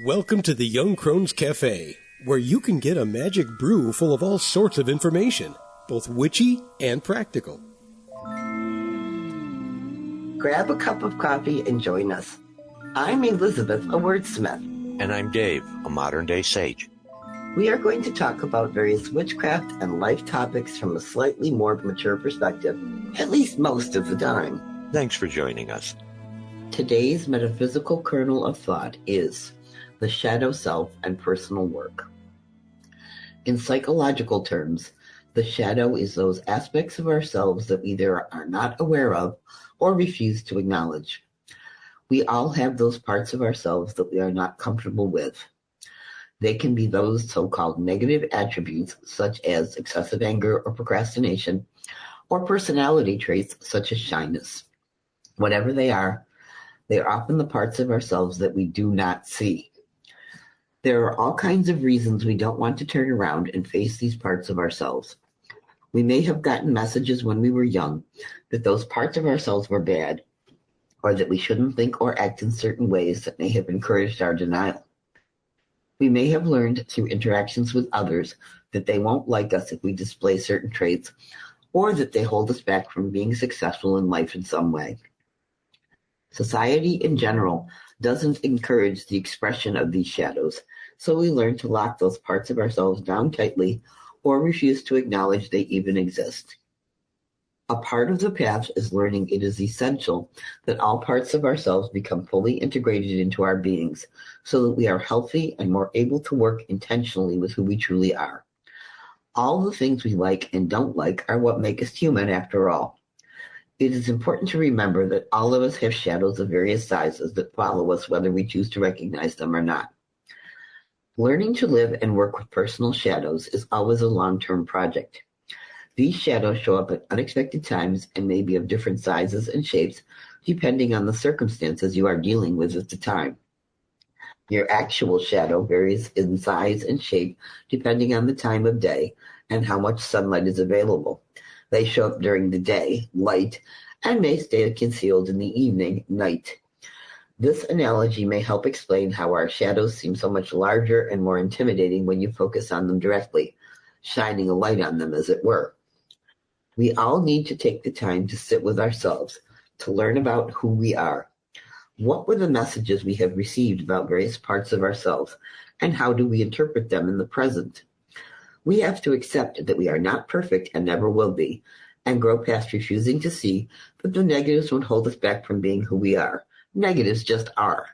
Welcome to the Young Crones Cafe, where you can get a magic brew full of all sorts of information, both witchy and practical. Grab a cup of coffee and join us. I'm Elizabeth, a wordsmith. And I'm Dave, a modern-day sage. We are going to talk about various witchcraft and life topics from a slightly more mature perspective, at least most of the time. Thanks for joining us. Today's metaphysical kernel of thought is the shadow self and personal work. In psychological terms, the shadow is those aspects of ourselves that we either are not aware of or refuse to acknowledge. We all have those parts of ourselves that we are not comfortable with. They can be those so-called negative attributes, such as excessive anger or procrastination, or personality traits such as shyness. Whatever they are often the parts of ourselves that we do not see. There are all kinds of reasons we don't want to turn around and face these parts of ourselves. We may have gotten messages when we were young that those parts of ourselves were bad, or that we shouldn't think or act in certain ways that may have encouraged our denial. We may have learned through interactions with others that they won't like us if we display certain traits, or that they hold us back from being successful in life in some way. Society in general doesn't encourage the expression of these shadows, so we learn to lock those parts of ourselves down tightly or refuse to acknowledge they even exist. A part of the path is learning it is essential that all parts of ourselves become fully integrated into our beings so that we are healthy and more able to work intentionally with who we truly are. All the things we like and don't like are what make us human after all. It is important to remember that all of us have shadows of various sizes that follow us whether we choose to recognize them or not. Learning to live and work with personal shadows is always a long-term project. These shadows show up at unexpected times and may be of different sizes and shapes depending on the circumstances you are dealing with at the time. Your actual shadow varies in size and shape depending on the time of day and how much sunlight is available. They show up during the day, light, and may stay concealed in the evening, night. This analogy may help explain how our shadows seem so much larger and more intimidating when you focus on them directly, shining a light on them, as it were. We all need to take the time to sit with ourselves, to learn about who we are. What were the messages we have received about various parts of ourselves, and how do we interpret them in the present? We have to accept that we are not perfect and never will be, and grow past refusing to see that the negatives won't hold us back from being who we are. Negatives just are.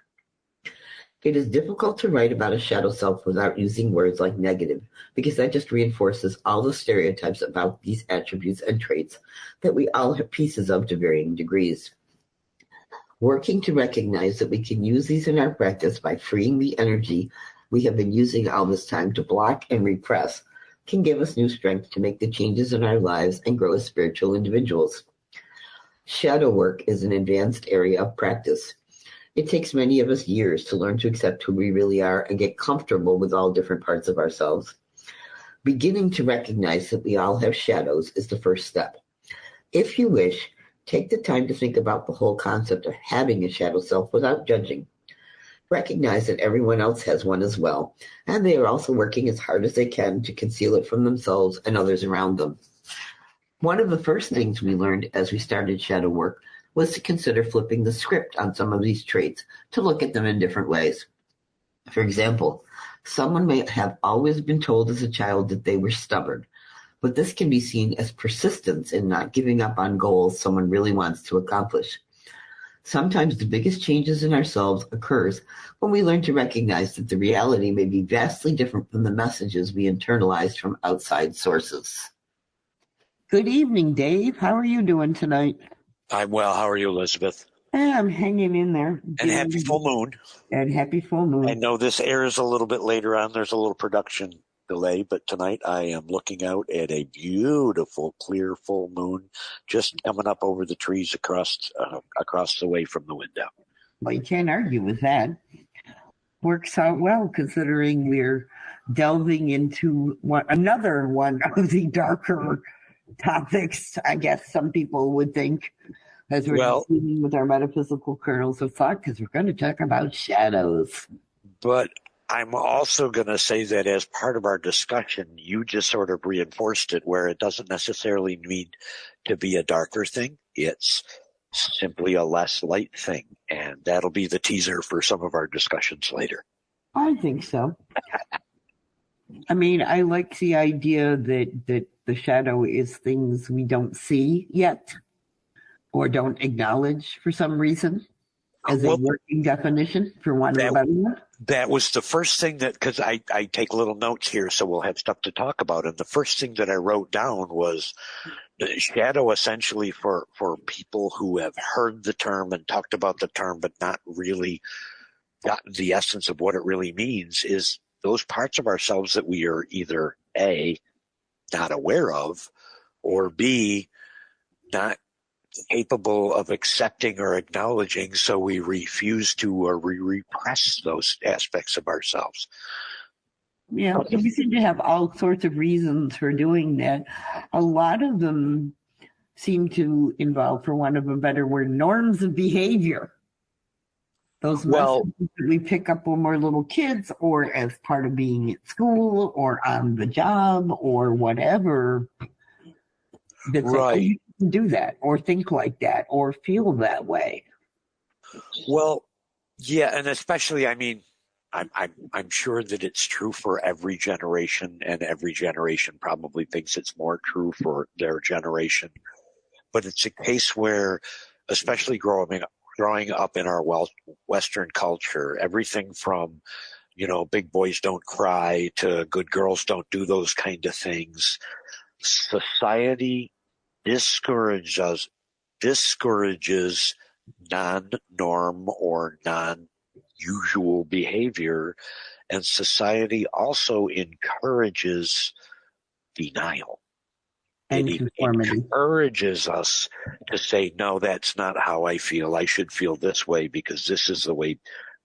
It is difficult to write about a shadow self without using words like negative, because that just reinforces all the stereotypes about these attributes and traits that we all have pieces of to varying degrees. Working to recognize that we can use these in our practice by freeing the energy we have been using all this time to block and repress can give us new strength to make the changes in our lives and grow as spiritual individuals. Shadow work is an advanced area of practice. It takes many of us years to learn to accept who we really are and get comfortable with all different parts of ourselves. Beginning to recognize that we all have shadows is the first step. If you wish, take the time to think about the whole concept of having a shadow self without judging. Recognize that everyone else has one as well, and they are also working as hard as they can to conceal it from themselves and others around them. One of the first things we learned as we started shadow work was to consider flipping the script on some of these traits to look at them in different ways. For example, someone may have always been told as a child that they were stubborn, but this can be seen as persistence in not giving up on goals someone really wants to accomplish. Sometimes the biggest changes in ourselves occurs when we learn to recognize that the reality may be vastly different from the messages we internalized from outside sources. Good evening, Dave. How are you doing tonight? I'm well. How are you, Elizabeth? I'm hanging in there. And happy full moon. And happy full moon. I know this airs a little bit later on. There's a little production delay, but tonight I am looking out at a beautiful, clear full moon just coming up over the trees across the way from the window. Well, you can't argue with that. Works out well considering we're delving into another one of the darker topics, I guess some people would think, as we're dealing with our metaphysical kernels of thought, because we're going to talk about shadows. But I'm also going to say that as part of our discussion, you just sort of reinforced it, where it doesn't necessarily need to be a darker thing. It's simply a less light thing. And that'll be the teaser for some of our discussions later. I think so. I mean, I like the idea that the shadow is things we don't see yet or don't acknowledge for some reason as a working definition, for want of a better word. That was the first thing that, because I take little notes here, so we'll have stuff to talk about. And the first thing that I wrote down was the shadow, essentially for people who have heard the term and talked about the term, but not really gotten the essence of what it really means, is those parts of ourselves that we are either A, not aware of, or B, not capable of accepting or acknowledging, so we refuse to or we repress those aspects of ourselves. Yeah, we seem to have all sorts of reasons for doing that. A lot of them seem to involve, for want of a better word, norms of behavior. Those lessons that we pick up when we're little kids, or as part of being at school or on the job or whatever. That's right. Like, do that or think like that or feel that way. Well, yeah, and especially, I mean, I'm sure that it's true for every generation, and every generation probably thinks it's more true for their generation. But it's a case where, especially growing up in our Western culture, everything from, big boys don't cry to good girls don't do those kind of things, society discourages non-norm or non-usual behavior, and society also encourages denial. And it conformity. Encourages us to say, no, that's not how I feel. I should feel this way because this is the way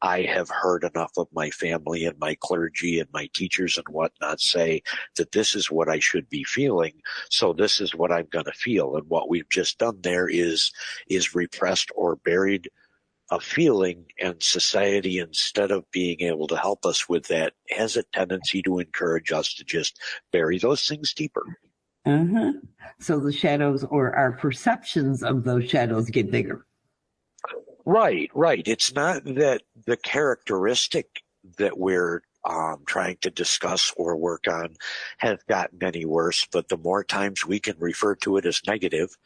I have heard enough of my family and my clergy and my teachers and whatnot say that this is what I should be feeling. So this is what I'm going to feel. And what we've just done there is repressed or buried a feeling, and society, instead of being able to help us with that, has a tendency to encourage us to just bury those things deeper. Uh-huh. So the shadows, or our perceptions of those shadows, get bigger. Right. It's not that the characteristic that we're trying to discuss or work on has gotten any worse, but the more times we can refer to it as negative,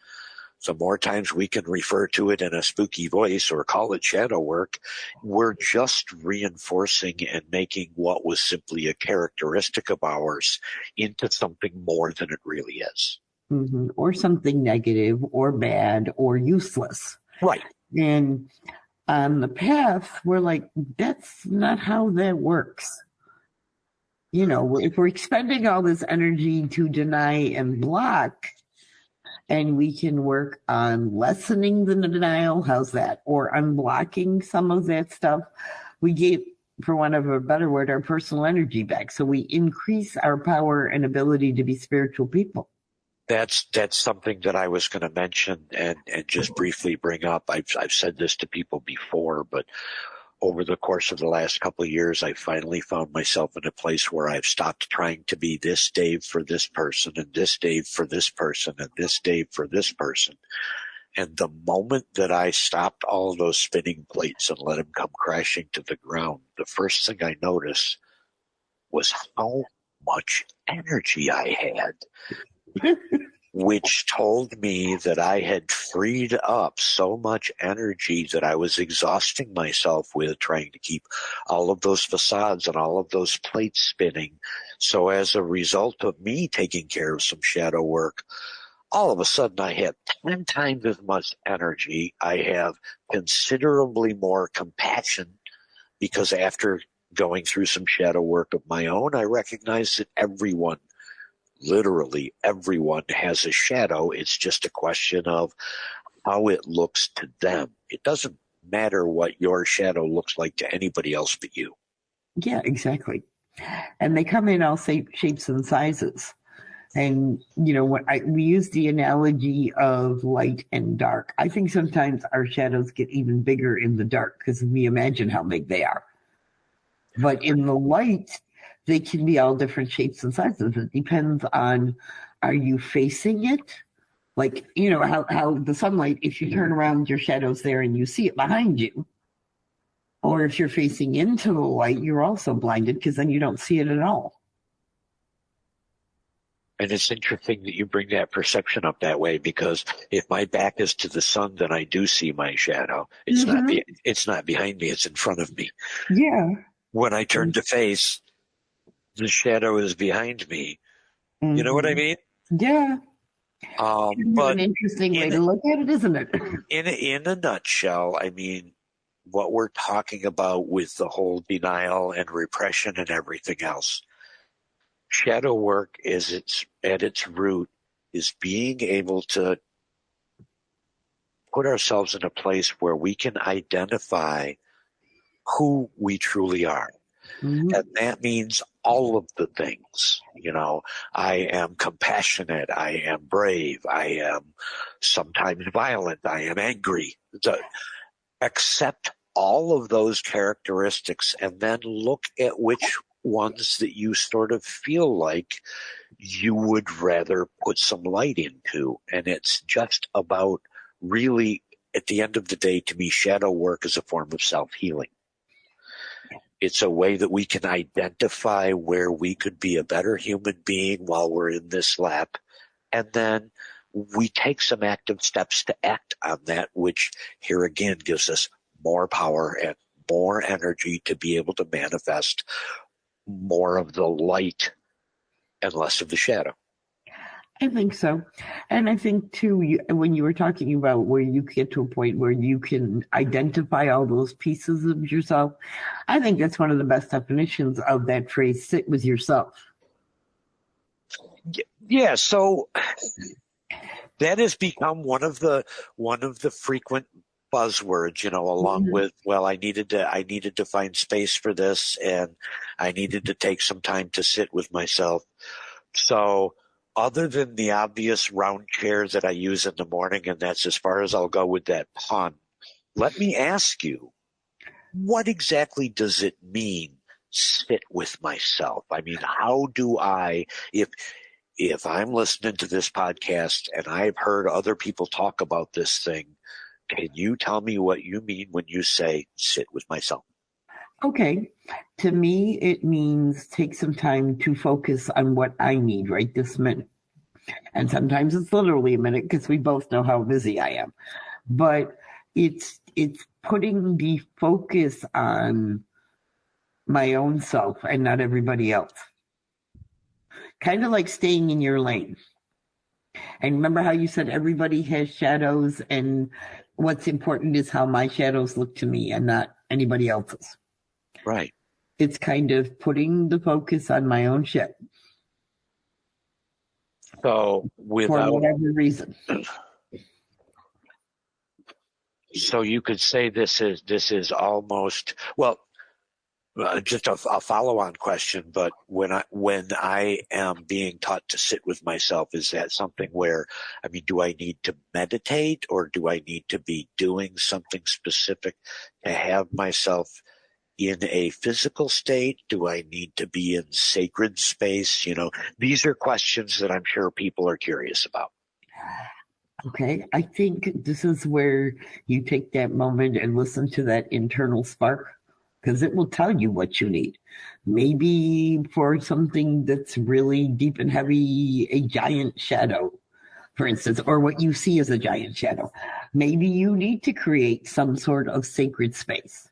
the more times we can refer to it in a spooky voice or call it shadow work, we're just reinforcing and making what was simply a characteristic of ours into something more than it really is. Mm-hmm. Or something negative or bad or useless. Right. And on the path, we're like, that's not how that works. If we're expending all this energy to deny and block, and we can work on lessening the denial, how's that? Or unblocking some of that stuff, we get, for want of a better word, our personal energy back. So we increase our power and ability to be spiritual people. That's something that I was going to mention and just briefly bring up. I've said this to people before, but over the course of the last couple of years, I finally found myself in a place where I've stopped trying to be this Dave for this person and this Dave for this person and this Dave for this person. And the moment that I stopped all of those spinning plates and let them come crashing to the ground, the first thing I noticed was how much energy I had. Which told me that I had freed up so much energy that I was exhausting myself with trying to keep all of those facades and all of those plates spinning. So as a result of me taking care of some shadow work, all of a sudden I have 10 times as much energy. I have considerably more compassion because after going through some shadow work of my own, I recognize that literally everyone has a shadow. It's just a question of how it looks to them. It doesn't matter what your shadow looks like to anybody else but you. Yeah, exactly. And they come in all shapes and sizes. And, we use the analogy of light and dark. I think sometimes our shadows get even bigger in the dark because we imagine how big they are. But in the light, they can be all different shapes and sizes. It depends on, are you facing it? Like, how the sunlight, if you turn around, your shadow's there and you see it behind you. Or if you're facing into the light, you're also blinded because then you don't see it at all. And it's interesting that you bring that perception up that way, because if my back is to the sun, then I do see my shadow. It's not behind me, it's in front of me. Yeah. When I turn to face, the shadow is behind me. You know what I mean? Yeah. But an interesting way to look at it, isn't it? In a nutshell, I mean, what we're talking about with the whole denial and repression and everything else, shadow work is at its root is being able to put ourselves in a place where we can identify who we truly are. And that means all of the things. I am compassionate, I am brave, I am sometimes violent, I am angry. Accept all of those characteristics and then look at which ones that you sort of feel like you would rather put some light into. And it's just about, really, at the end of the day, to me, shadow work is a form of self-healing. It's a way that we can identify where we could be a better human being while we're in this lap. And then we take some active steps to act on that, which here again gives us more power and more energy to be able to manifest more of the light and less of the shadow. I think so. And I think, too, when you were talking about where you get to a point where you can identify all those pieces of yourself, I think that's one of the best definitions of that phrase, sit with yourself. Yeah, so that has become one of the frequent buzzwords, along with, well, I needed to find space for this, and I needed to take some time to sit with myself. So other than the obvious round chair that I use in the morning, and that's as far as I'll go with that pun, let me ask you, what exactly does it mean, sit with myself? I mean, how do I, if I'm listening to this podcast and I've heard other people talk about this thing, can you tell me what you mean when you say sit with myself? Okay. To me, it means take some time to focus on what I need right this minute. And sometimes it's literally a minute because we both know how busy I am. But it's putting the focus on my own self and not everybody else. Kind of like staying in your lane. And remember how you said everybody has shadows, and what's important is how my shadows look to me and not anybody else's. Right. It's kind of putting the focus on my own shit. So for whatever reason. So you could say this is almost, well, just a follow-on question, but when I am being taught to sit with myself, is that something where, I mean, do I need to meditate, or do I need to be doing something specific to have myself in a physical state? Do I need to be in sacred space? These are questions that I'm sure people are curious about. Okay, I think this is where you take that moment and listen to that internal spark, because it will tell you what you need. Maybe for something that's really deep and heavy, a giant shadow, for instance, or what you see as a giant shadow. Maybe you need to create some sort of sacred space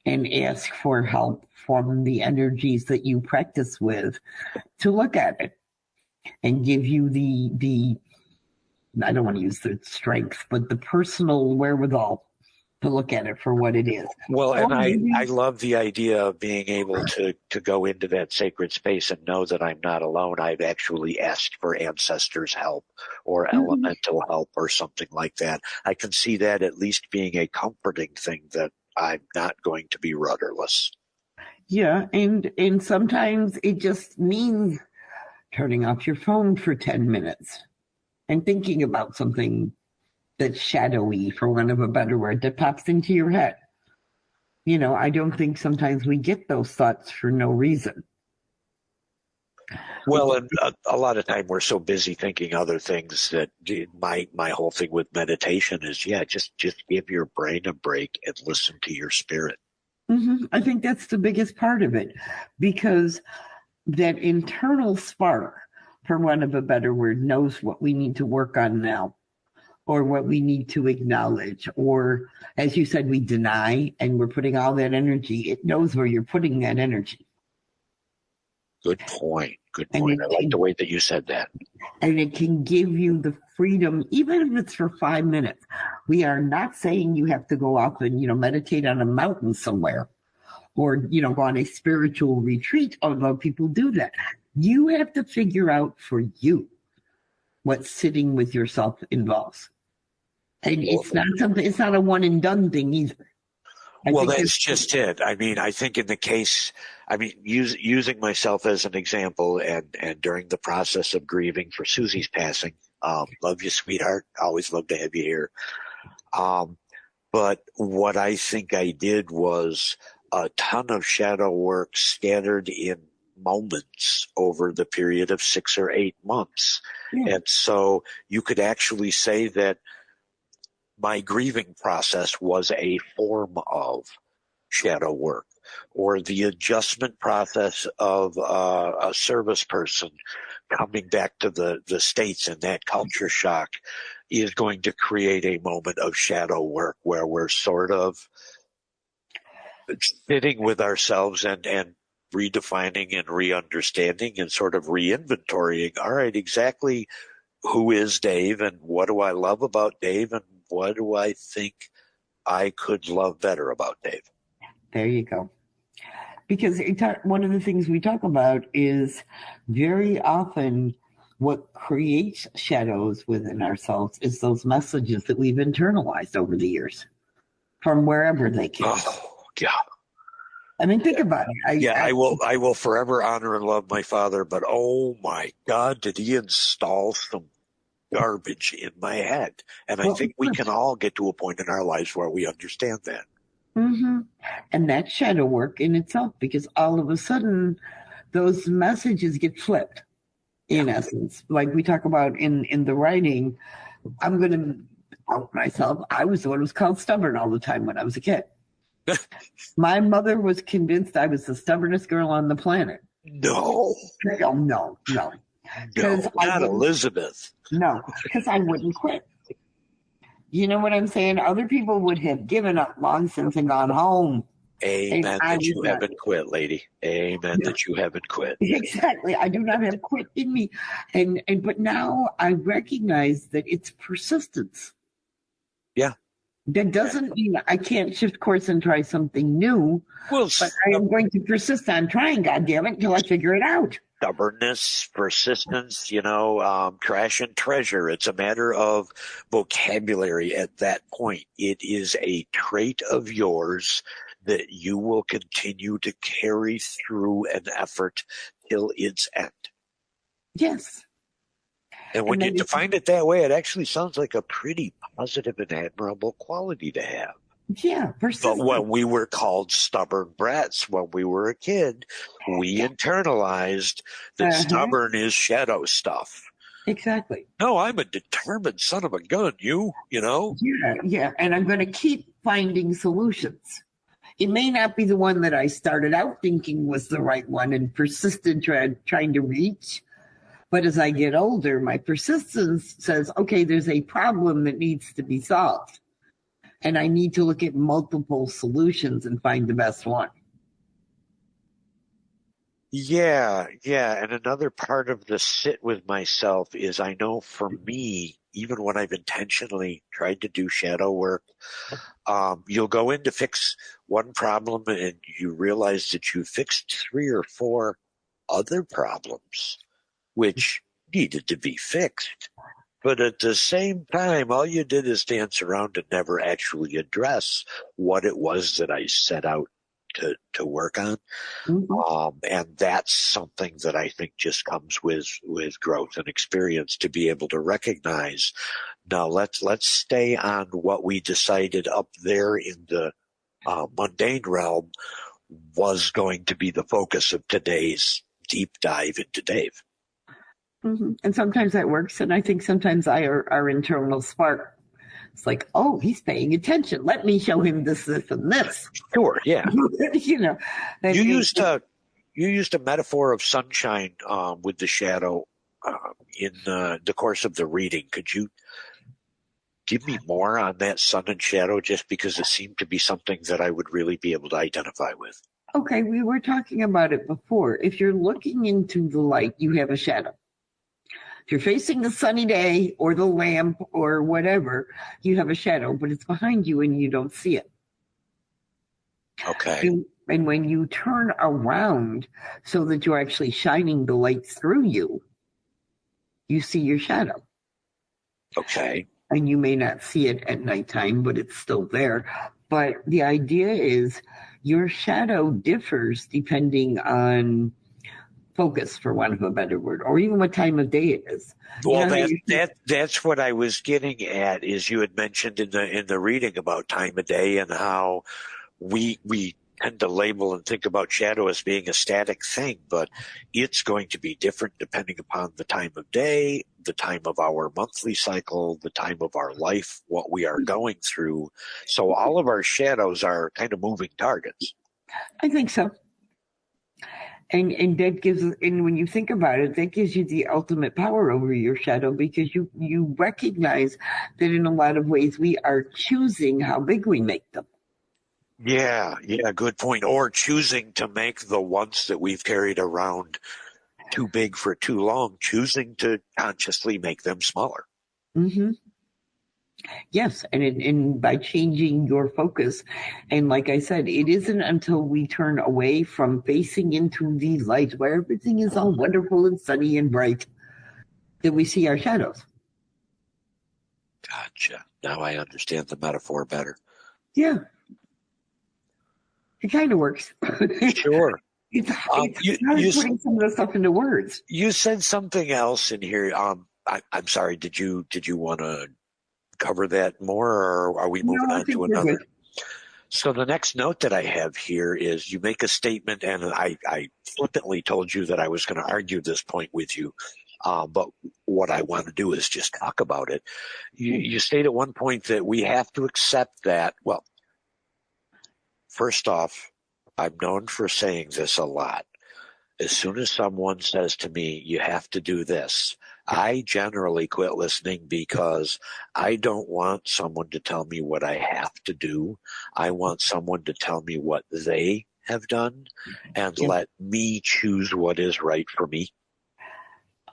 and ask for help from the energies that you practice with to look at it and give you the I don't want to use the strength, but the personal wherewithal to look at it for what it is. Well, and I love the idea of being able to go into that sacred space and know that I'm not alone. I've actually asked for ancestors' help or elemental help or something like that. I can see that at least being a comforting thing, that I'm not going to be rudderless. Yeah, and sometimes it just means turning off your phone for 10 minutes and thinking about something that's shadowy, for want of a better word, that pops into your head. I don't think sometimes we get those thoughts for no reason. Well, and a lot of time we're so busy thinking other things that my whole thing with meditation is, just give your brain a break and listen to your spirit. I think that's the biggest part of it, because that internal spark, for want of a better word, knows what we need to work on now, or what we need to acknowledge, or as you said, we deny, and we're putting all that energy. It knows where you're putting that energy. Good point. Good point. I like the way that you said that. And it can give you the freedom, even if it's for 5 minutes. We are not saying you have to go off and, meditate on a mountain somewhere, or, go on a spiritual retreat, although people do that. You have to figure out for you what sitting with yourself involves. And it's not a one and done thing either. Well, that's just it. I mean, I think in the case, using myself as an example, and during the process of grieving for Susie's passing, love you, sweetheart. Always love to have you here. But what I think I did was a ton of shadow work scattered in moments over the period of 6 or 8 months. Yeah. And so you could actually say that my grieving process was a form of shadow work, or the adjustment process of a service person coming back to the States, and that culture shock is going to create a moment of shadow work where we're sort of sitting with ourselves and redefining and re-understanding and sort of re-inventorying. All right, exactly who is Dave, and what do I love about Dave, and what do I think I could love better about Dave? There you go. Because one of the things we talk about is very often what creates shadows within ourselves is those messages that we've internalized over the years from wherever they came. Oh, yeah. I mean, think about it. I will forever honor and love my father, but oh my God, did he install some garbage in my head? And I think we can all get to a point in our lives where we understand that. Mm-hmm. And that's shadow work in itself, because all of a sudden those messages get flipped, in essence. Like we talk about in the writing, I'm going to out myself. I was the one who was called stubborn all the time when I was a kid. My mother was convinced I was the stubbornest girl on the planet. No. No. No, not Elizabeth. No, because I wouldn't quit. You know what I'm saying? Other people would have given up long since and gone home. Amen that you haven't quit, lady. Amen that you haven't quit. Exactly. I do not have quit in me. But now I recognize that it's persistence. Yeah. That doesn't mean I can't shift course and try something new. Well, but I am going to persist on trying, goddammit, until I figure it out. Stubbornness, persistence, trash and treasure. It's a matter of vocabulary at that point. It is a trait of yours that you will continue to carry through an effort till its end. Yes. And when you define it that way, it actually sounds like a pretty positive and admirable quality to have. Yeah, persistence. But when we were called stubborn brats when we were a kid, we internalized that stubborn is shadow stuff. Exactly. No, I'm a determined son of a gun, you know? Yeah, and I'm going to keep finding solutions. It may not be the one that I started out thinking was the right one and persisted trying to reach. But as I get older, my persistence says, okay, there's a problem that needs to be solved. And I need to look at multiple solutions and find the best one. Yeah. And another part of the sit with myself is, I know for me, even when I've intentionally tried to do shadow work, you'll go in to fix one problem and you realize that you fixed 3 or 4 other problems which needed to be fixed. But at the same time, all you did is dance around and never actually address what it was that I set out to work on. Mm-hmm. And that's something that I think just comes with growth and experience, to be able to recognize, now let's stay on what we decided up there in the mundane realm was going to be the focus of today's deep dive into Dave. Mm-hmm. And sometimes that works, and I think sometimes our internal spark. It's like, oh, he's paying attention. Let me show him this, this, and this. Sure, yeah. You know, You used a metaphor of sunshine with the shadow in the course of the reading. Could you give me more on that sun and shadow, just because it seemed to be something that I would really be able to identify with? Okay, we were talking about it before. If you're looking into the light, you have a shadow. If you're facing the sunny day or the lamp or whatever, you have a shadow, but it's behind you and you don't see it. Okay. And when you turn around so that you're actually shining the light through you, you see your shadow. Okay. And you may not see it at nighttime, but it's still there. But the idea is your shadow differs depending on focus, for want of a better word, or even what time of day it is. Well, that's what I was getting at. Is you had mentioned in the reading about time of day and how we tend to label and think about shadow as being a static thing, but it's going to be different depending upon the time of day, the time of our monthly cycle, the time of our life, what we are going through. So all of our shadows are kind of moving targets. I think so. And that gives, and when you think about it, that gives you the ultimate power over your shadow, because you recognize that in a lot of ways we are choosing how big we make them. Yeah, good point. Or choosing to make the ones that we've carried around too big for too long, choosing to consciously make them smaller. Mm-hmm. Yes, and by changing your focus, and like I said, it isn't until we turn away from facing into the light where everything is all wonderful and sunny and bright that we see our shadows. Gotcha. Now I understand the metaphor better. Yeah. It kind of works. Sure. It's hard putting some of the stuff into words. You said something else in here. I'm sorry. Did you want to cover that more, or are we moving on to another? So the next note that I have here is you make a statement, and I flippantly told you that I was going to argue this point with you, but what I want to do is just talk about it. You state at one point that we have to accept that, well, first off, I'm known for saying this a lot. As soon as someone says to me, you have to do this, I generally quit listening, because I don't want someone to tell me what I have to do. I want someone to tell me what they have done and let me choose what is right for me.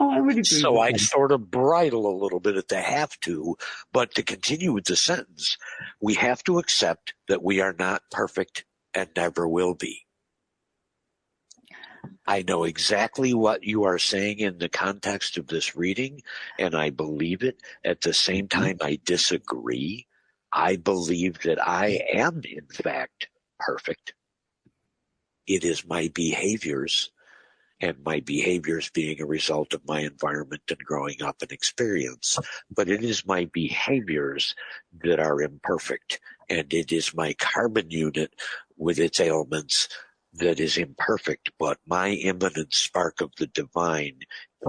Oh, I would agree. So I sort of bridle a little bit at the have to, but to continue with the sentence, we have to accept that we are not perfect and never will be. I know exactly what you are saying in the context of this reading, and I believe it. At the same time, I disagree. I believe that I am, in fact, perfect. It is my behaviors, and my behaviors being a result of my environment and growing up and experience. But it is my behaviors that are imperfect, and it is my carbon unit with its ailments that is imperfect, but my immanent spark of the divine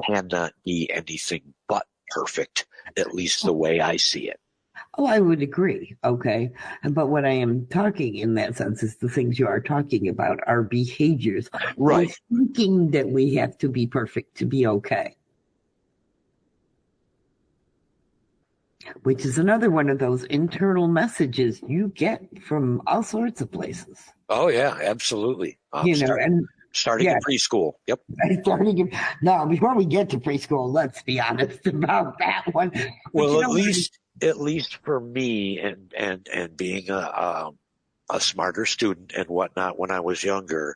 cannot be anything but perfect, at least the way I see it. Oh, I would agree. Okay. But what I am talking in that sense is the things you are talking about, our behaviors. Right. Thinking that we have to be perfect to be okay. Which is another one of those internal messages you get from all sorts of places. Oh, yeah, absolutely. Starting in preschool. Yep. Now, before we get to preschool, let's be honest about that one. Well, at least for me, and being a smarter student and whatnot when I was younger,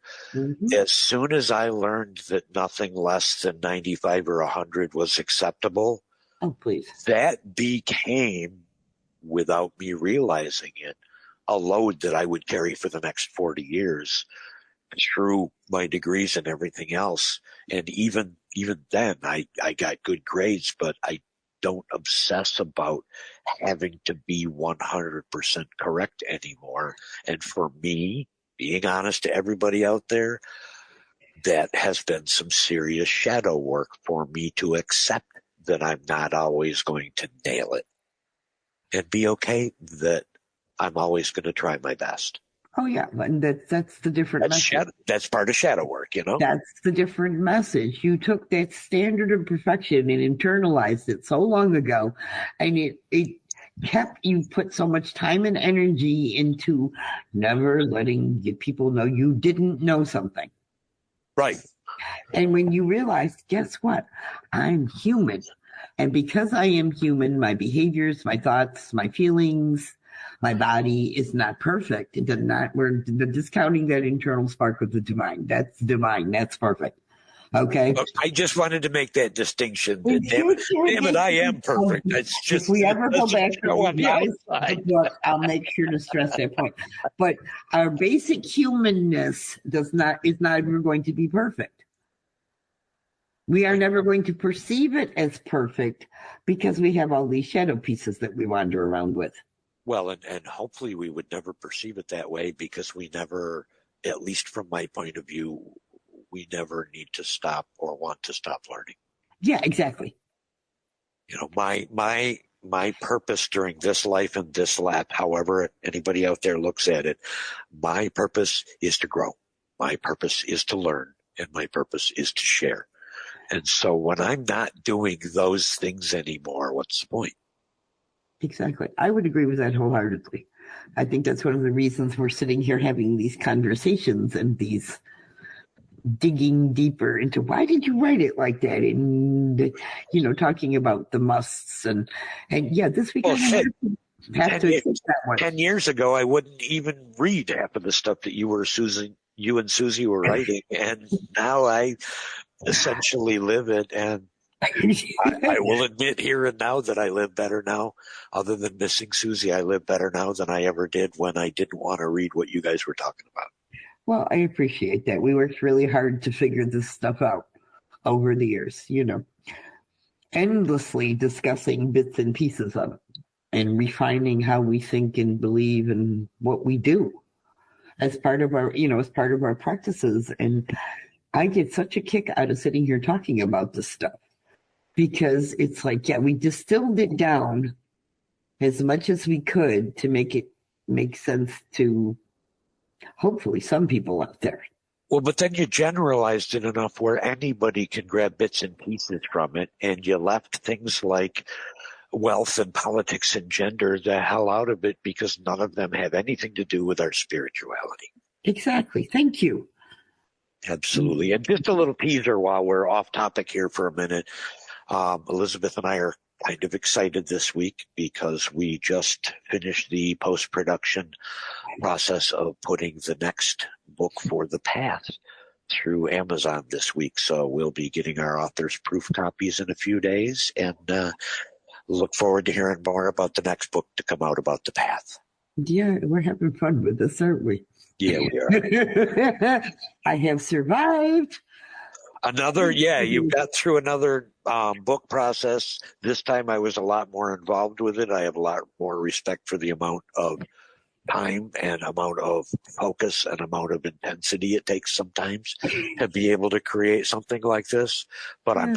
as soon as I learned that nothing less than 95 or 100 was acceptable, that became, without me realizing it, a load that I would carry for the next 40 years through my degrees and everything else. And even then, I got good grades, but I don't obsess about having to be 100% correct anymore. And for me, being honest to everybody out there, that has been some serious shadow work for me to accept that I'm not always going to nail it, and be okay that I'm always going to try my best. Oh yeah, and that's the different message. That's part of shadow work, you know? That's the different message. You took that standard of perfection and internalized it so long ago, and it kept you put so much time and energy into never letting people know you didn't know something. Right. And when you realized, guess what? I'm human. And because I am human, my behaviors, my thoughts, my feelings, my body is not perfect. It does not, we're discounting that internal spark of the divine. That's divine. That's perfect. Okay. I just wanted to make that distinction. Damn it, I am perfect. It's just, if we ever go back to the book, I'll make sure to stress that point. But our basic humanness is never going to be perfect. We are never going to perceive it as perfect because we have all these shadow pieces that we wander around with. Well, and hopefully we would never perceive it that way, because we never, at least from my point of view, we never need to stop or want to stop learning. Yeah, exactly. You know, my purpose during this life and this lap, however anybody out there looks at it, my purpose is to grow. My purpose is to learn, and my purpose is to share. And so when I'm not doing those things anymore, what's the point? Exactly. I would agree with that wholeheartedly. I think that's one of the reasons we're sitting here having these conversations and these digging deeper into why did you write it like that, and talking about the musts and yeah, this week I have to accept that one. 10 years ago, I wouldn't even read half of the stuff that you and Susie were writing, and now I essentially live it, and I will admit here and now that I live better now. Other than missing Susie, I live better now than I ever did when I didn't want to read what you guys were talking about. Well, I appreciate that. We worked really hard to figure this stuff out over the years, endlessly discussing bits and pieces of it and refining how we think and believe and what we do as part of our practices. And I get such a kick out of sitting here talking about this stuff, because it's like, yeah, we distilled it down as much as we could to make it make sense to hopefully some people out there. Well, but then you generalized it enough where anybody can grab bits and pieces from it, and you left things like wealth and politics and gender the hell out of it, because none of them have anything to do with our spirituality. Exactly. Thank you. Absolutely. And just a little teaser while we're off topic here for a minute. Elizabeth and I are kind of excited this week because we just finished the post-production process of putting the next book for The Path through Amazon this week. So we'll be getting our author's proof copies in a few days, and look forward to hearing more about the next book to come out about The Path. Yeah, we're having fun with this, aren't we? Yeah, we are. I have survived. You got through another book process. This time I was a lot more involved with it. I have a lot more respect for the amount of time and amount of focus and amount of intensity it takes sometimes to be able to create something like this. But I'm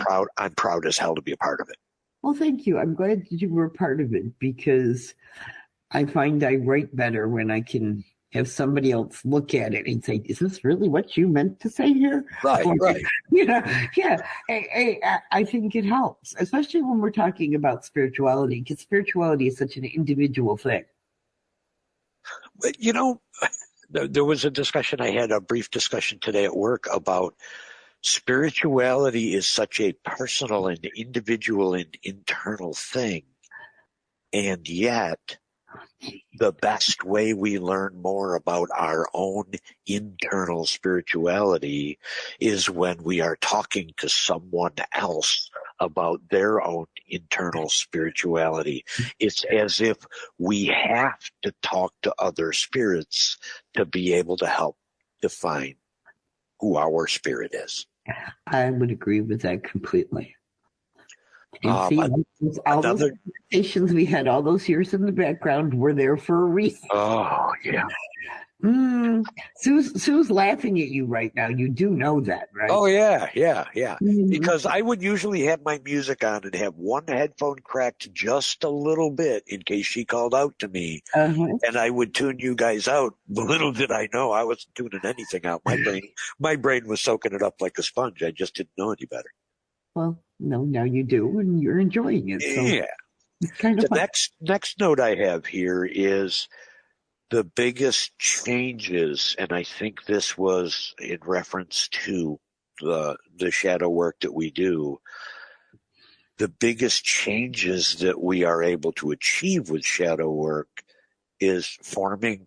proud as hell to be a part of it. Well, thank you. I'm glad that you were a part of it, because I find I write better when I can have somebody else look at it and say, is this really what you meant to say here? Right. I think it helps, especially when we're talking about spirituality, because spirituality is such an individual thing. But, there was a brief discussion today at work about spirituality is such a personal and individual and internal thing. And yet, the best way we learn more about our own internal spirituality is when we are talking to someone else about their own internal spirituality. It's as if we have to talk to other spirits to be able to help define who our spirit is. I would agree with that completely. And see, all those another. conversations we had all those years in the background were there for a reason. Oh yeah. Sue's laughing at you right now. You do know that, right? Oh yeah, yeah, yeah. Mhm. Because I would usually have my music on and have one headphone cracked just a little bit in case she called out to me, Uh-huh. and I would tune you guys out. Little did I know I wasn't tuning anything out. My brain was soaking it up like a sponge. I just didn't know any better. Well, no, now you do, and you're enjoying it. So Yeah. it's kind of The fun. next note I have here is the biggest changes, and I think this was in reference to the shadow work that we do. The biggest changes that we are able to achieve with shadow work is forming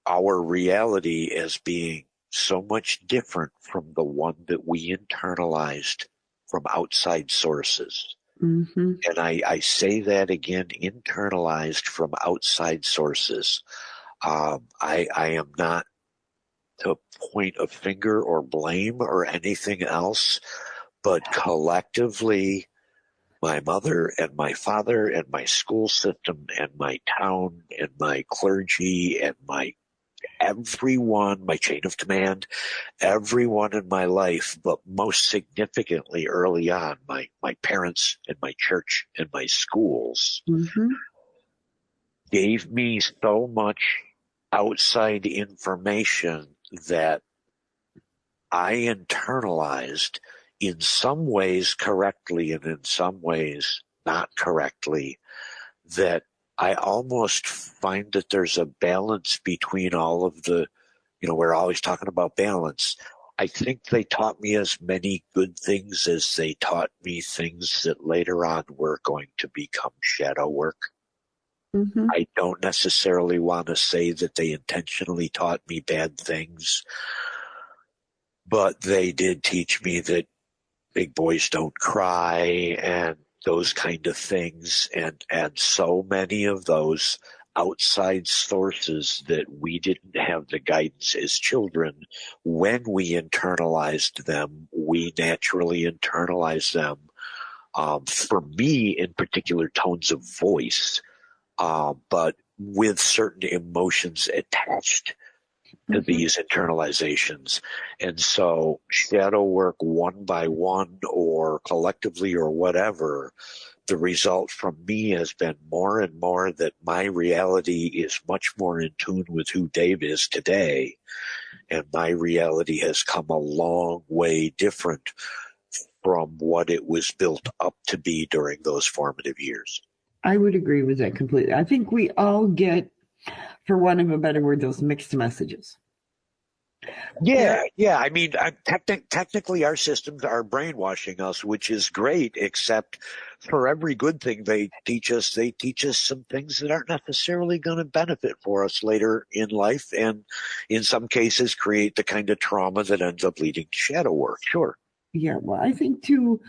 our reality as being so much different from the one that we internalized from outside sources. Mm-hmm. And I say that again, internalized from outside sources. I am not to point a finger or blame or anything else, but collectively, my mother and my father and my school system and my town and my clergy and everyone, my chain of command, everyone in my life, but most significantly early on, my parents and my church and my schools Mm-hmm. gave me so much outside information that I internalized in some ways correctly and in some ways not correctly, that I almost find that there's a balance between all of the, we're always talking about balance. I think they taught me as many good things as they taught me things that later on were going to become shadow work. Mm-hmm. I don't necessarily want to say that they intentionally taught me bad things, but they did teach me that big boys don't cry and those kind of things. And so many of those outside sources that we didn't have the guidance as children, when we internalized them, we naturally internalized them. For me, in particular, tones of voice, but with certain emotions attached to these internalizations. And so shadow work one by one or collectively or whatever, the result from me has been more and more that my reality is much more in tune with who Dave is today. And my reality has come a long way different from what it was built up to be during those formative years. I would agree with that completely. I think we all get, for want of a better word, those mixed messages. Yeah. I mean, technically our systems are brainwashing us, which is great, except for every good thing they teach us some things that aren't necessarily going to benefit for us later in life, and in some cases create the kind of trauma that ends up leading to shadow work. Sure. Yeah, well, I think too,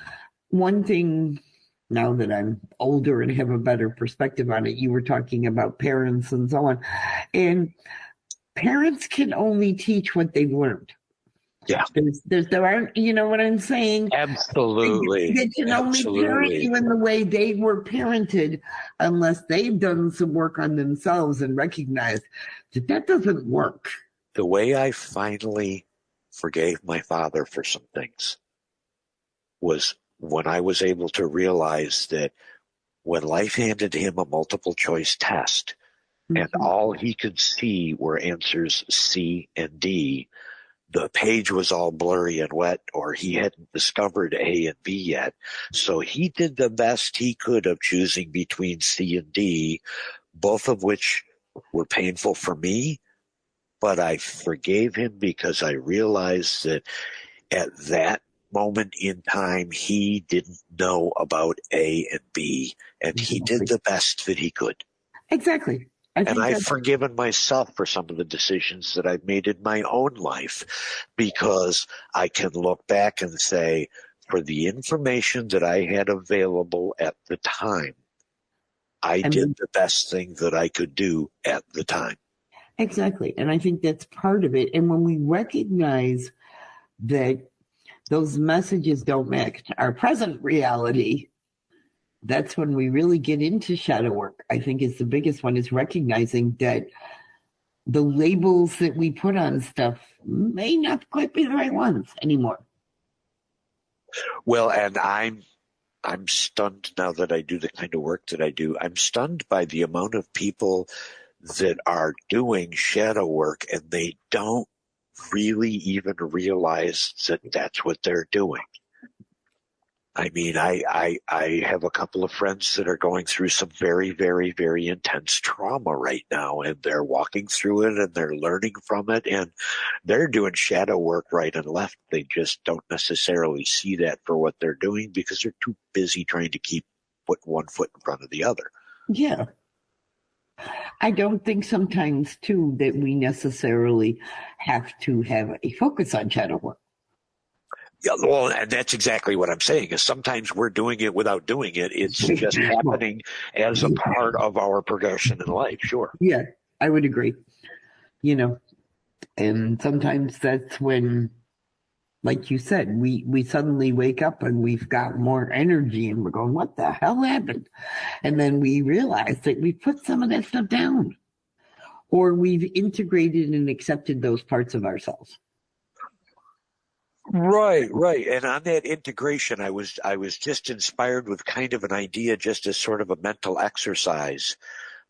one thing, now that I'm older and have a better perspective on it, you were talking about parents and so on. And parents can only teach what they've learned. Yeah. There aren't, you know what I'm saying? Absolutely. They can only parent you in the way they were parented unless they've done some work on themselves and recognized that doesn't work. The way I finally forgave my father for some things was when I was able to realize that when life handed him a multiple choice test and all he could see were answers C and D, the page was all blurry and wet, or he hadn't discovered A and B yet. So he did the best he could of choosing between C and D, both of which were painful for me, but I forgave him because I realized that at that moment in time, he didn't know about A and B, and he did the best that he could. Exactly. And I've forgiven myself for some of the decisions that I've made in my own life, because I can look back and say, for the information that I had available at the time, I did the best thing that I could do at the time. Exactly. And I think that's part of it. And when we recognize that those messages don't match our present reality, that's when we really get into shadow work. I think is the biggest one, is recognizing that the labels that we put on stuff may not quite be the right ones anymore. Well, and I'm stunned now that I do the kind of work that I do. I'm stunned by the amount of people that are doing shadow work and they don't really even realize that that's what they're doing. I mean, I have a couple of friends that are going through some very, very, very intense trauma right now, and they're walking through it and they're learning from it, and they're doing shadow work right and left. They just don't necessarily see that for what they're doing because they're too busy trying to put one foot in front of the other. Yeah. I don't think sometimes, too, that we necessarily have to have a focus on shadow work. Yeah, well, and that's exactly what I'm saying, is sometimes we're doing it without doing it. It's just happening as a part of our progression in life, sure. Yeah, I would agree. And sometimes that's when, like you said, we suddenly wake up and we've got more energy and we're going, what the hell happened? And then we realize that we put some of that stuff down, or we've integrated and accepted those parts of ourselves. Right. And on that integration, I was just inspired with kind of an idea, just as sort of a mental exercise.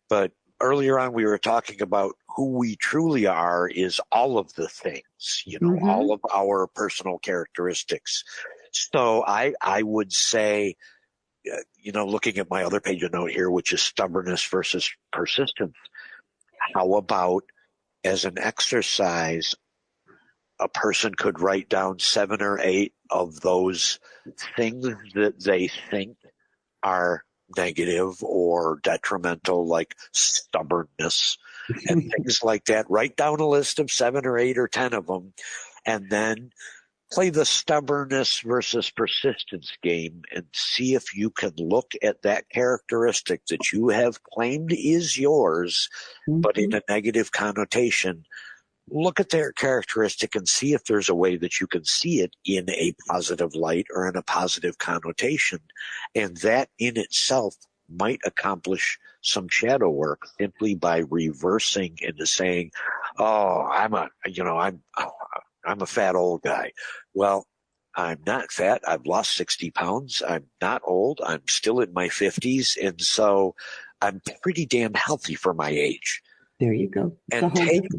But earlier on, we were talking about who we truly are is all of the things, all of our personal characteristics. So I would say, looking at my other page of note here, which is stubbornness versus persistence. How about as an exercise, a person could write down 7 or 8 of those things that they think are negative or detrimental, like stubbornness and things like that. Write down a list of 7 or 8 or 10 of them, and then play the stubbornness versus persistence game and see if you can look at that characteristic that you have claimed is yours, but in a negative connotation. Look at their characteristic and see if there's a way that you can see it in a positive light or in a positive connotation. And that in itself might accomplish some shadow work simply by reversing into saying, oh, I'm a fat old guy. Well, I'm not fat. I've lost 60 pounds. I'm not old. I'm still in my 50s. And so I'm pretty damn healthy for my age. There you go. And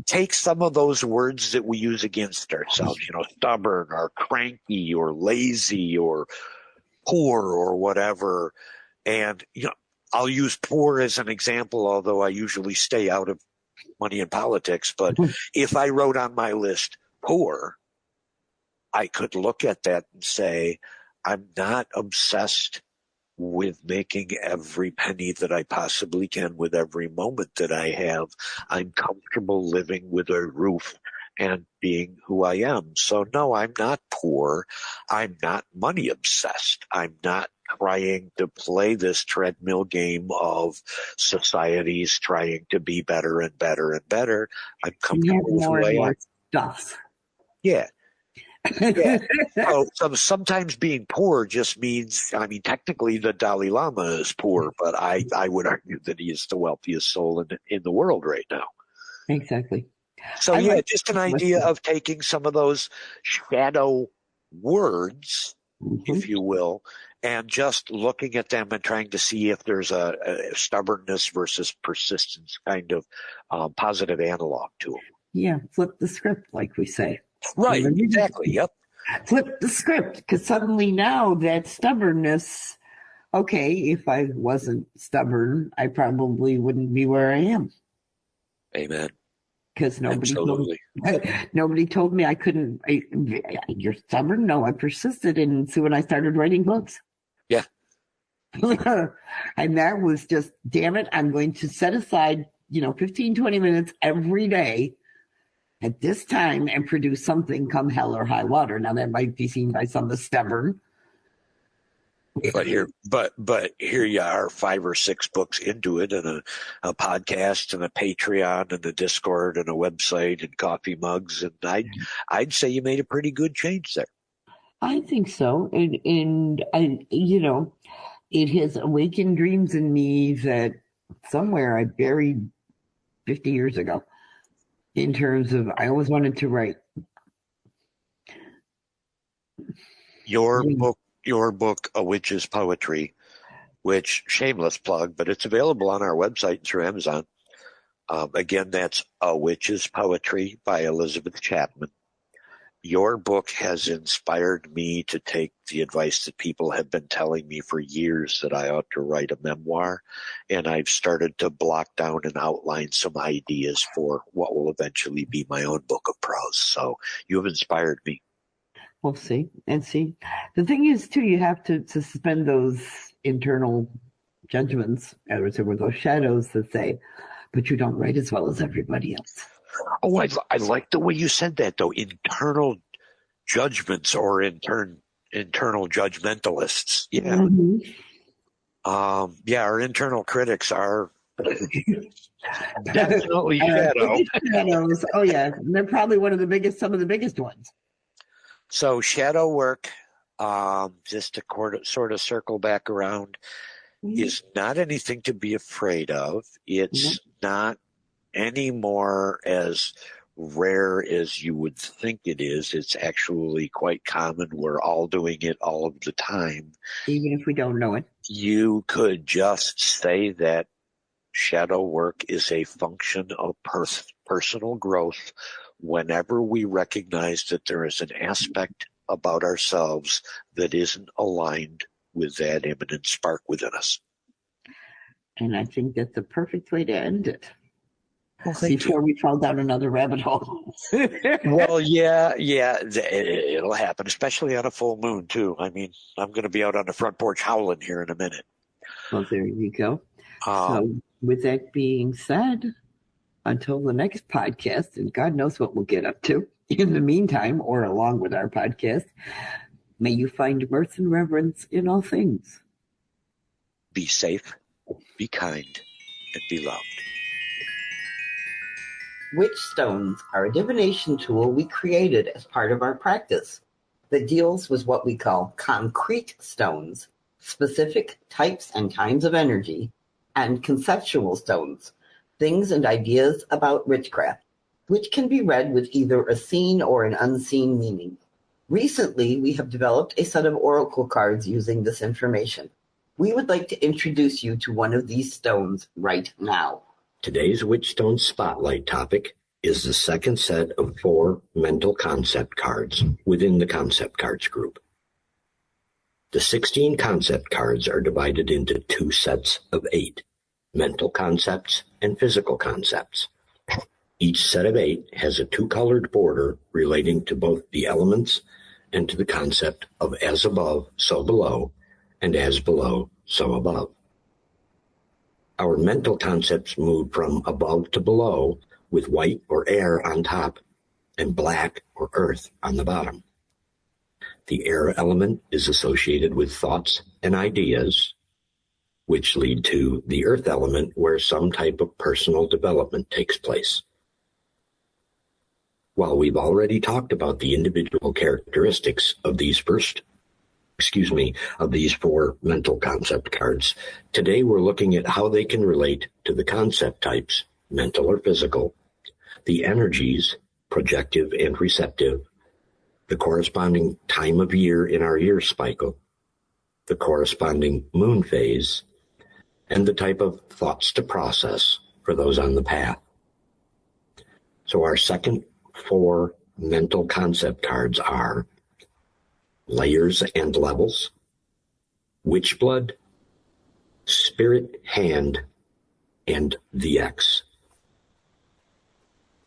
take some of those words that we use against ourselves, stubborn or cranky or lazy or poor or whatever. And, I'll use poor as an example, although I usually stay out of money and politics. But if I wrote on my list poor, I could look at that and say, I'm not obsessed with making every penny that I possibly can with every moment that I have. I'm comfortable living with a roof and being who I am. So no, I'm not poor. I'm not money obsessed. I'm not trying to play this treadmill game of society's trying to be better and better and better. I'm comfortable with who I am. Stuff. Yeah. Yeah. So sometimes being poor just means, technically the Dalai Lama is poor, but I would argue that he is the wealthiest soul in the world right now. Exactly. So just an idea of taking some of those shadow words, if you will, and just looking at them and trying to see if there's a stubbornness versus persistence kind of positive analog to them. Yeah, flip the script, like we say. Right, exactly, yep. Flip the script, because suddenly now that stubbornness, okay, if I wasn't stubborn, I probably wouldn't be where I am. Amen. Because nobody told me I couldn't. You're stubborn? No, I persisted, and so when I started writing books. Yeah. And that was just, damn it, I'm going to set aside, 15, 20 minutes every day at this time and produce something come hell or high water. Now that might be seen by some as stubborn. But here you are 5 or 6 books into it, and a podcast and a Patreon and a Discord and a website and coffee mugs, and I'd say you made a pretty good change there. I think so, and I, It has awakened dreams in me that somewhere I buried 50 years ago, in terms of I always wanted to write. Your book, A Witch's Poetry, which, shameless plug, but it's available on our website through Amazon. Again, that's A Witch's Poetry by Elizabeth Chapman. Your book has inspired me to take the advice that people have been telling me for years that I ought to write a memoir, and I've started to block down and outline some ideas for what will eventually be my own book of prose. So you have inspired me. We'll see. And see, the thing is, too, you have to suspend those internal judgments, or those shadows that say, but you don't write as well as everybody else. Oh, I like the way you said that, though. Internal judgments or internal judgmentalists. Yeah. Mm-hmm. Yeah, our internal critics are definitely shadow. Shadows. Oh, yeah. They're probably some of the biggest ones. So shadow work, just to sort of circle back around, is not anything to be afraid of. It's not any more as rare as you would think it is. It's actually quite common. We're all doing it all of the time. Even if we don't know it. You could just say that shadow work is a function of personal growth whenever we recognize that there is an aspect about ourselves that isn't aligned with that immanent spark within us. And I think that's the perfect way to end it. Well, before we fall down another rabbit hole. Well, yeah, it'll happen, especially on a full moon, too. I mean, I'm going to be out on the front porch howling here in a minute. Well, there you go. So with that being said, until the next podcast, and God knows what we'll get up to in the meantime, or along with our podcast, may you find mirth and reverence in all things. Be safe, be kind, and be loved. Witch stones are a divination tool we created as part of our practice that deals with what we call concrete stones, specific types and kinds of energy, and conceptual stones, things and ideas about witchcraft, which can be read with either a seen or an unseen meaning. Recently, we have developed a set of oracle cards using this information. We would like to introduce you to one of these stones right now. Today's Witchstone Spotlight topic is the second set of 4 mental concept cards within the concept cards group. The 16 concept cards are divided into 2 sets of 8, mental concepts and physical concepts. Each set of 8 has a 2-colored border relating to both the elements and to the concept of as above, so below, and as below, so above. Our mental concepts move from above to below with white or air on top and black or earth on the bottom. The air element is associated with thoughts and ideas, which lead to the earth element where some type of personal development takes place. While we've already talked about the individual characteristics of these 4 mental concept cards, today we're looking at how they can relate to the concept types, mental or physical, the energies, projective and receptive, the corresponding time of year in our year cycle, the corresponding moon phase, and the type of thoughts to process for those on the path. So our second 4 mental concept cards are Layers and Levels, Witchblood, Spirit Hand, and the X.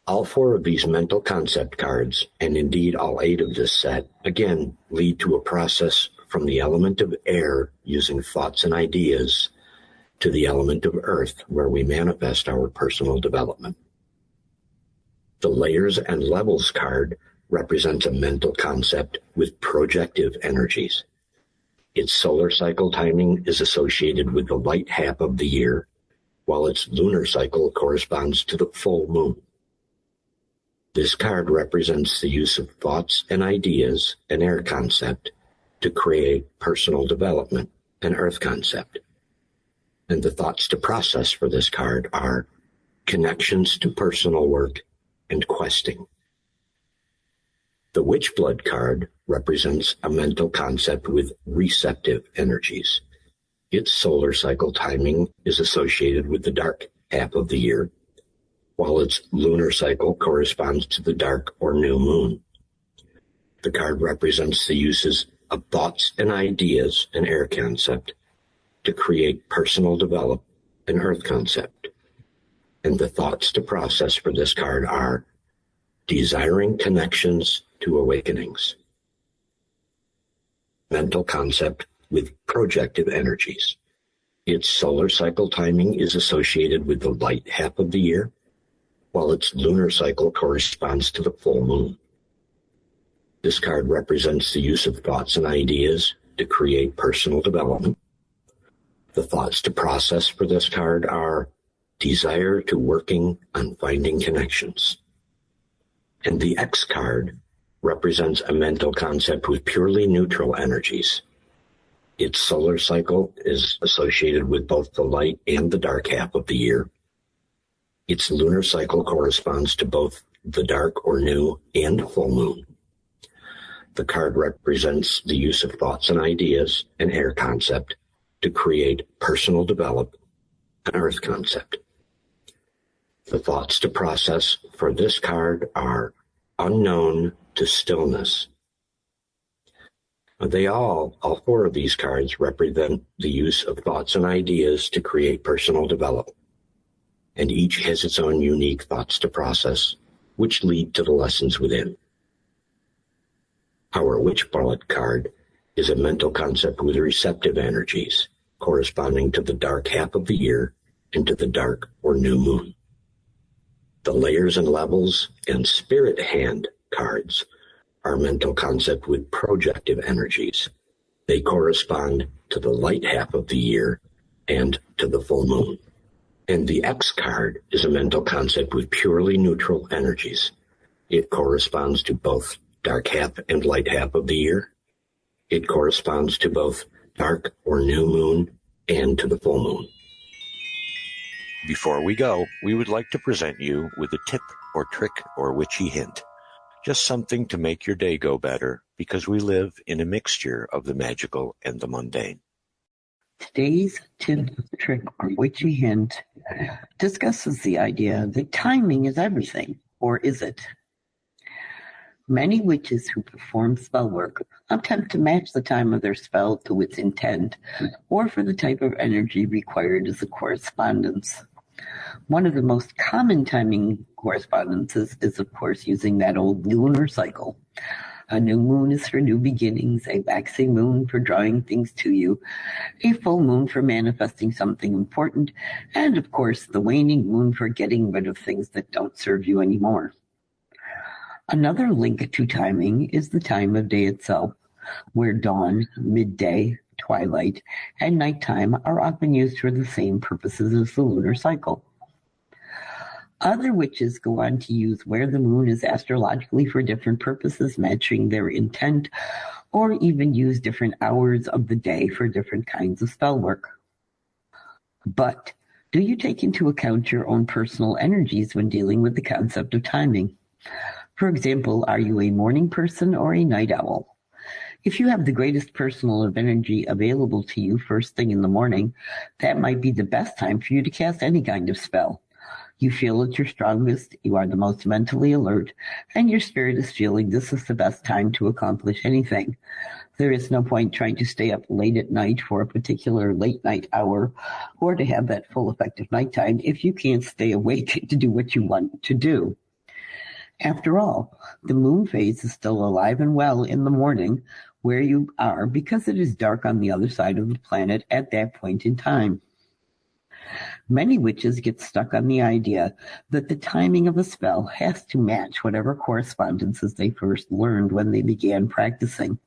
All 4 of these mental concept cards, and indeed all 8 of this set, again lead to a process from the element of air using thoughts and ideas to the element of earth where we manifest our personal development. The Layers and Levels card represents a mental concept with projective energies. Its solar cycle timing is associated with the light half of the year, while its lunar cycle corresponds to the full moon. This card represents the use of thoughts and ideas, an air concept, to create personal development an earth concept. And the thoughts to process for this card are connections to personal work and questing. The Witchblood card represents a mental concept with receptive energies. Its solar cycle timing is associated with the dark half of the year, while its lunar cycle corresponds to the dark or new moon. The card represents the uses of thoughts and ideas, an air concept, to create personal development, an earth concept. And the thoughts to process for this card are desiring connections to awakenings. Mental concept with projective energies. Its solar cycle timing is associated with the light half of the year, while its lunar cycle corresponds to the full moon. This card represents the use of thoughts and ideas to create personal development. The thoughts to process for this card are desire to working on finding connections. And the X card represents a mental concept with purely neutral energies. Its solar cycle is associated with both the light and the dark half of the year. Its lunar cycle corresponds to both the dark or new and full moon. The card represents the use of thoughts and ideas, an air concept, to create personal development, an earth concept. The thoughts to process for this card are unknown to stillness. All four of these cards represent the use of thoughts and ideas to create personal development. And each has its own unique thoughts to process, which lead to the lessons within. Our Witchblood card is a mental concept with receptive energies, corresponding to the dark half of the year and to the dark or new moon. The layers and levels and spirit hand cards are mental concept with projective energies. They correspond to the light half of the year and to the full moon. And the X card is a mental concept with purely neutral energies. It corresponds to both dark half and light half of the year. It corresponds to both dark or new moon and to the full moon. Before we go, we would like to present you with a tip or trick or witchy hint. Just something to make your day go better, because we live in a mixture of the magical and the mundane. Today's tip, trick, or witchy hint discusses the idea that timing is everything, or is it? Many witches who perform spell work attempt to match the time of their spell to its intent, or for the type of energy required as a correspondence. One of the most common timing correspondences is, of course, using that old lunar cycle. A new moon is for new beginnings, a waxing moon for drawing things to you, a full moon for manifesting something important, and, of course, the waning moon for getting rid of things that don't serve you anymore. Another link to timing is the time of day itself, where dawn, midday, twilight, and nighttime are often used for the same purposes as the lunar cycle. Other witches go on to use where the moon is astrologically for different purposes, matching their intent, or even use different hours of the day for different kinds of spell work. But do you take into account your own personal energies when dealing with the concept of timing? For example, are you a morning person or a night owl? If you have the greatest personal energy available to you first thing in the morning, that might be the best time for you to cast any kind of spell. You feel at your strongest, you are the most mentally alert, and your spirit is feeling this is the best time to accomplish anything. There is no point trying to stay up late at night for a particular late night hour or to have that full effective nighttime if you can't stay awake to do what you want to do. After all, the moon phase is still alive and well in the morning where you are because it is dark on the other side of the planet at that point in time. Many witches get stuck on the idea that the timing of a spell has to match whatever correspondences they first learned when they began practicing.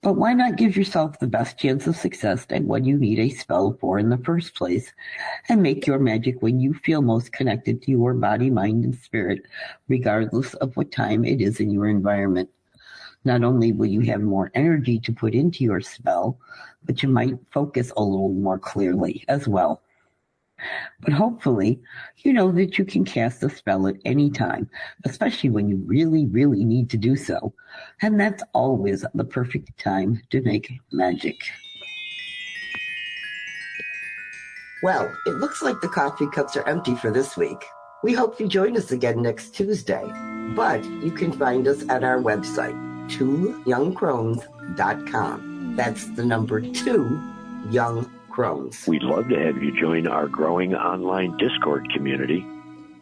But why not give yourself the best chance of success at what you need a spell for in the first place, and make your magic when you feel most connected to your body, mind, and spirit, regardless of what time it is in your environment? Not only will you have more energy to put into your spell, but you might focus a little more clearly as well. But hopefully, you know that you can cast a spell at any time, especially when you really, really need to do so. And that's always the perfect time to make magic. Well, it looks like the coffee cups are empty for this week. We hope you join us again next Tuesday. But you can find us at our website, 2youngcrones.com. That's the number 2, Young Crones. We'd love to have you join our growing online Discord community.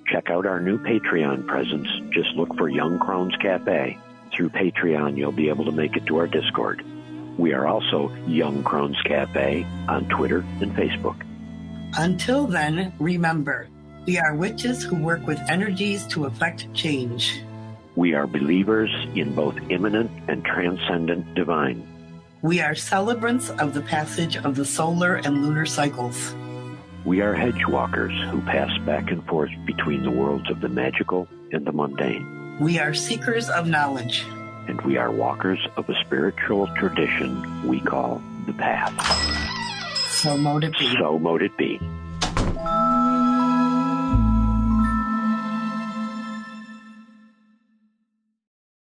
Check out our new Patreon presence. Just look for Young Crones Cafe. Through Patreon, you'll be able to make it to our Discord. We are also Young Crones Cafe on Twitter and Facebook. Until then, remember, we are witches who work with energies to effect change. We are believers in both immanent and transcendent divine. We are celebrants of the passage of the solar and lunar cycles. We are hedge walkers who pass back and forth between the worlds of the magical and the mundane. We are seekers of knowledge. And we are walkers of a spiritual tradition we call the Path. So mote it be. So mote it be.